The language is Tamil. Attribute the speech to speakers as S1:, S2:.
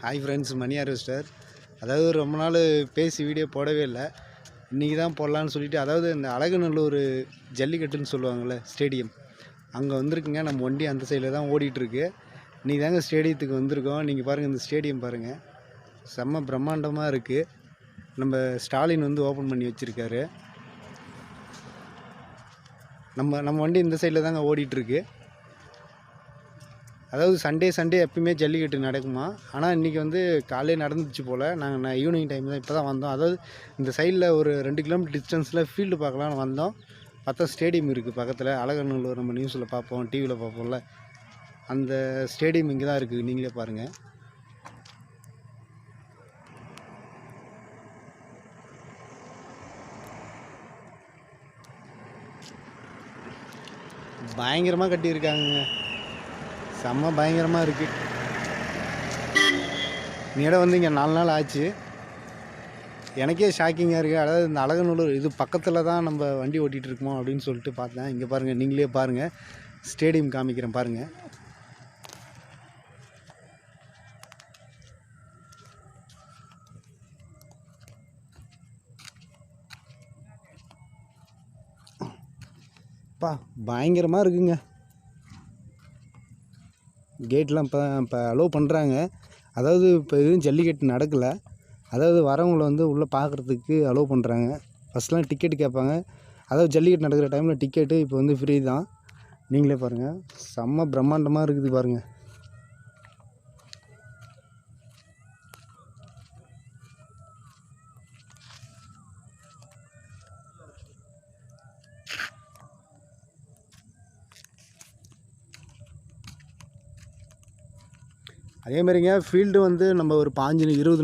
S1: ஹாய் ஃப்ரெண்ட்ஸ், மணி ஹார்வெஸ்டர். அதாவது ரொம்ப நாள் பேசி வீடியோ போடவே இல்லை. இன்றைக்கி தான் போடலான்னு சொல்லிவிட்டு, அதாவது இந்த அழகநல்லூர் ஜல்லிக்கட்டுன்னு சொல்லுவாங்கள்ல, ஸ்டேடியம், அங்கே வந்திருக்குங்க. நம்ம வண்டி அந்த சைடில் தான் ஓடிட்டுருக்கு. இன்றைக்கி தாங்க ஸ்டேடியத்துக்கு வந்திருக்கோம். நீங்கள் பாருங்கள், இந்த ஸ்டேடியம் பாருங்கள், செம்ம பிரம்மாண்டமாக இருக்குது. நம்ம ஸ்டாலின் வந்து ஓப்பன் பண்ணி வச்சுருக்காரு. நம்ம வண்டி இந்த சைடில் தாங்க ஓடிட்டுருக்கு. அதாவது சண்டே எப்பயுமே ஜல்லிக்கட்டு நடக்குமா. ஆனால் இன்றைக்கி வந்து காலையில் நடந்துச்சு போல். நான் ஈவினிங் டைம் தான் இப்போ தான் வந்தோம். அதாவது இந்த சைடில் ஒரு 2 கிலோமீட்டர் டிஸ்டன்ஸில் ஃபீல்டு பார்க்கலான்னு வந்தோம். பார்த்தா ஸ்டேடியம் இருக்குது பக்கத்தில். அழகநல்லூர் நம்ம நியூஸில் பார்ப்போம், டிவியில் பார்ப்போம்ல, அந்த ஸ்டேடியம் இங்கே தான் இருக்குது. நீங்களே பாருங்கள். பயங்கரமாக கட்டியிருக்காங்க, செம்ம பயங்கரமாக இருக்குது. நீட வந்து இங்கே 4 நாள் ஆச்சு. எனக்கே ஷாக்கிங்காக இருக்குது. அதாவது இந்த அழகநல்லூர் இது பக்கத்தில் தான் நம்ம வண்டி ஓட்டிகிட்டு இருக்கோமோ அப்படின்னு சொல்லிட்டு பார்த்தேன். இங்கே பாருங்கள், நீங்களே பாருங்கள், ஸ்டேடியம் காமிக்கிறேன் பாருங்கள். பயங்கரமாக இருக்குங்க. கேட்லாம் இப்போ அலோவ் பண்ணுறாங்க. அதாவது இப்போ எதுவும் ஜல்லிக்கட்டு நடக்கலை. அதாவது வரவங்களை வந்து உள்ளே பார்க்குறதுக்கு அலோவ் பண்ணுறாங்க. ஃபஸ்ட்லாம் டிக்கெட்டு கேட்பாங்க. அதாவது ஜல்லிக்கட்டு நடக்கிற டைமில் டிக்கெட்டு இப்போ வந்து ஃப்ரீ தான். நீங்களே பாருங்கள், செம்ம பிரம்மாண்டமாக இருக்குது பாருங்கள். அதே மாதிரிங்க ஃபீல்டு வந்து நம்ம ஒரு 15-20 நாள்